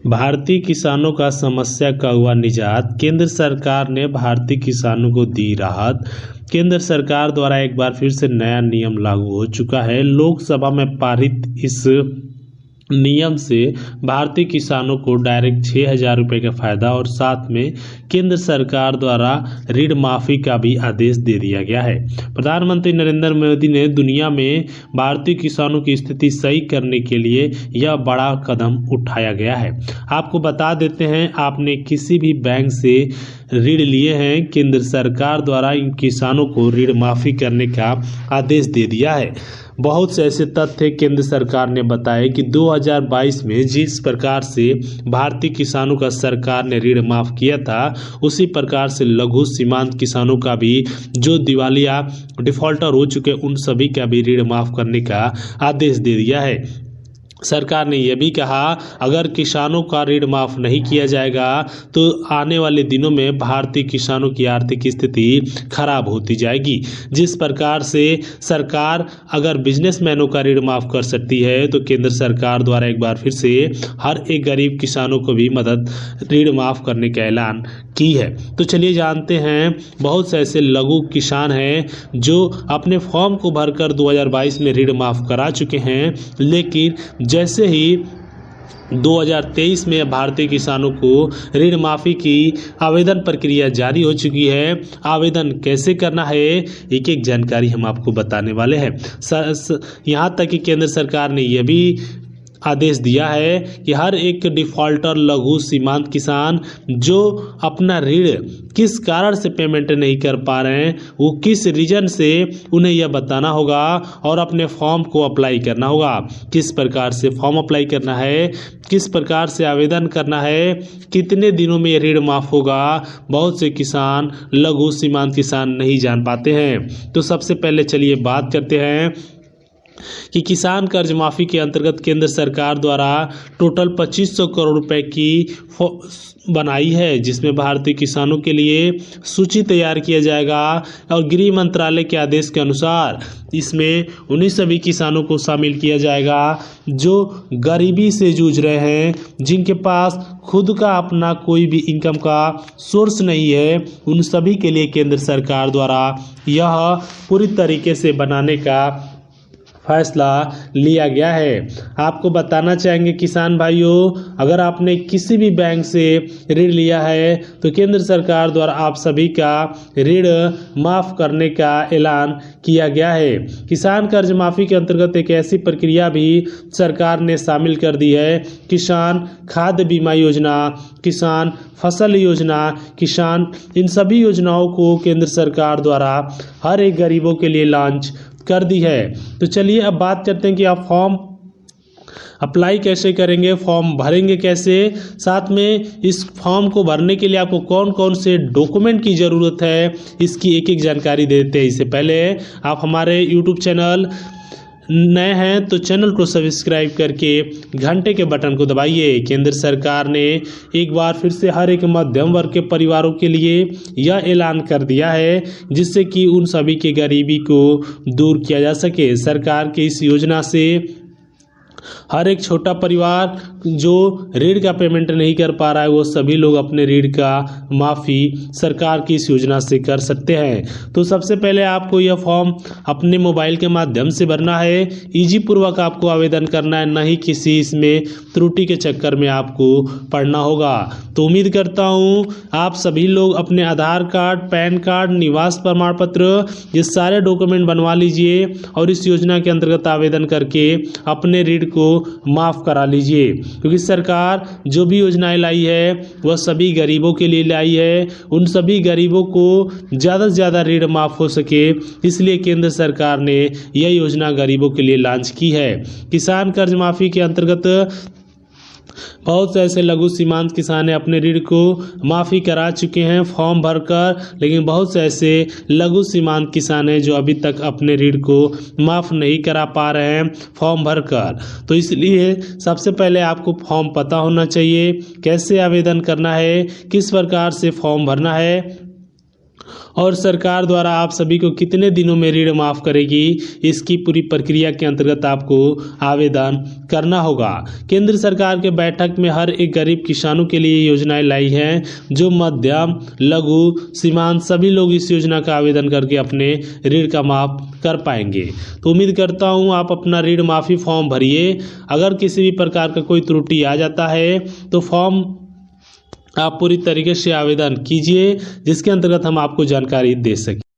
भारतीय किसानों का समस्या का हुआ निजात। केंद्र सरकार ने भारतीय किसानों को दी राहत। केंद्र सरकार द्वारा एक बार फिर से नया नियम लागू हो चुका है। लोकसभा में पारित इस नियम से भारतीय किसानों को डायरेक्ट 6,000 रुपये का फायदा और साथ में केंद्र सरकार द्वारा ऋण माफी का भी आदेश दे दिया गया है। प्रधानमंत्री नरेंद्र मोदी ने दुनिया में भारतीय किसानों की स्थिति सही करने के लिए यह बड़ा कदम उठाया गया है। आपको बता देते हैं, आपने किसी भी बैंक से ऋण लिए हैं, केंद्र सरकार द्वारा इन किसानों को ऋण माफी करने का आदेश दे दिया है। बहुत से ऐसे तथ्य केंद्र सरकार ने बताए कि 2022 में जिस प्रकार से भारतीय किसानों का सरकार ने ऋण माफ किया था, उसी प्रकार से लघु सीमांत किसानों का भी जो दिवालिया डिफॉल्टर हो चुके उन सभी का भी ऋण माफ करने का आदेश दे दिया है। सरकार ने यह भी कहा, अगर किसानों का ऋण माफ नहीं किया जाएगा तो आने वाले दिनों में भारतीय किसानों की आर्थिक स्थिति खराब होती जाएगी। जिस प्रकार से सरकार अगर बिजनेसमैनों का ऋण माफ कर सकती है, तो केंद्र सरकार द्वारा एक बार फिर से हर एक गरीब किसानों को भी ऋण माफ करने का ऐलान की है। तो चलिए जानते हैं, बहुत से ऐसे लघु किसान हैं जो अपने फॉर्म को भरकर 2022 में ऋण माफ करा चुके हैं, लेकिन जैसे ही 2023 में भारतीय किसानों को ऋण माफी की आवेदन प्रक्रिया जारी हो चुकी है। आवेदन कैसे करना है, एक एक जानकारी हम आपको बताने वाले हैं। यहाँ तक कि केंद्र सरकार ने यह भी आदेश दिया है कि हर एक डिफॉल्टर लघु सीमांत किसान जो अपना ऋण किस कारण से पेमेंट नहीं कर पा रहे हैं, वो किस रीजन से, उन्हें यह बताना होगा और अपने फॉर्म को अप्लाई करना होगा। किस प्रकार से फॉर्म अप्लाई करना है, किस प्रकार से आवेदन करना है, कितने दिनों में ऋण माफ होगा, बहुत से किसान लघु सीमांत किसान नहीं जान पाते हैं। तो सबसे पहले चलिए बात करते हैं कि किसान कर्ज माफी के अंतर्गत केंद्र सरकार द्वारा टोटल 2500 करोड़ रुपए की बनाई है, जिसमें भारतीय किसानों के लिए सूची तैयार किया जाएगा और गृह मंत्रालय के आदेश के अनुसार इसमें उन्हीं सभी किसानों को शामिल किया जाएगा जो गरीबी से जूझ रहे हैं, जिनके पास खुद का अपना कोई भी इनकम का सोर्स नहीं है। उन सभी के लिए केंद्र सरकार द्वारा यह पूरी तरीके से बनाने का फैसला लिया गया है। आपको बताना चाहेंगे किसान भाइयों, अगर आपने किसी भी बैंक से ऋण लिया है तो केंद्र सरकार द्वारा आप सभी का ऋण माफ करने का ऐलान किया गया है। किसान कर्ज माफी के अंतर्गत एक ऐसी प्रक्रिया भी सरकार ने शामिल कर दी है, किसान खाद्य बीमा योजना, किसान फसल योजना, किसान इन सभी योजनाओं को केंद्र सरकार द्वारा हर एक गरीबों के लिए लॉन्च कर दी है। तो चलिए अब बात करते हैं कि आप फॉर्म अप्लाई कैसे करेंगे, फॉर्म भरेंगे कैसे, साथ में इस फॉर्म को भरने के लिए आपको कौन कौन से डॉक्यूमेंट की ज़रूरत है, इसकी एक एक जानकारी देते हैं। इससे पहले आप हमारे यूट्यूब चैनल नए हैं तो चैनल को सब्सक्राइब करके घंटे के बटन को दबाइए। केंद्र सरकार ने एक बार फिर से हर एक मध्यम वर्ग के परिवारों के लिए यह ऐलान कर दिया है, जिससे कि उन सभी की गरीबी को दूर किया जा सके। सरकार की इस योजना से हर एक छोटा परिवार जो ऋण का पेमेंट नहीं कर पा रहा है, वो सभी लोग अपने ऋण का माफ़ी सरकार की इस योजना से कर सकते हैं। तो सबसे पहले आपको यह फॉर्म अपने मोबाइल के माध्यम से भरना है। ईजी पूर्वक आपको आवेदन करना है, नहीं किसी इसमें त्रुटि के चक्कर में आपको पढ़ना होगा। तो उम्मीद करता हूँ आप सभी लोग अपने आधार कार्ड, पैन कार्ड, निवास प्रमाण पत्र, ये सारे डॉक्यूमेंट बनवा लीजिए और इस योजना के अंतर्गत आवेदन करके अपने ऋण को माफ करा लीजिए, क्योंकि सरकार जो भी योजनाएं लाई है वह सभी गरीबों के लिए लाई है। उन सभी गरीबों को ज़्यादा से ज़्यादा ऋण माफ हो सके, इसलिए केंद्र सरकार ने यह योजना गरीबों के लिए लॉन्च की है। किसान कर्ज माफी के अंतर्गत बहुत से ऐसे लघु सीमांत किसान अपने ऋण को माफ़ी करा चुके हैं फॉर्म भरकर, लेकिन बहुत से ऐसे लघु सीमांत किसान हैं जो अभी तक अपने ऋण को माफ़ नहीं करा पा रहे हैं फॉर्म भरकर। तो इसलिए सबसे पहले आपको फॉर्म पता होना चाहिए, कैसे आवेदन करना है, किस प्रकार से फॉर्म भरना है। और सरकार द्वारा आप सभी को कितने दिनों में ऋण माफ़ करेगी, इसकी पूरी प्रक्रिया के अंतर्गत आपको आवेदन करना होगा। केंद्र सरकार के बैठक में हर एक गरीब किसानों के लिए योजनाएं लाई हैं, जो मध्यम, लघु, सीमांत सभी लोग इस योजना का आवेदन करके अपने ऋण का माफ कर पाएंगे। तो उम्मीद करता हूँ आप अपना ऋण माफ़ी फॉर्म भरिए। अगर किसी भी प्रकार का कोई त्रुटि आ जाता है तो फॉर्म आप पूरी तरीके से आवेदन कीजिए, जिसके अंतर्गत हम आपको जानकारी दे सकें।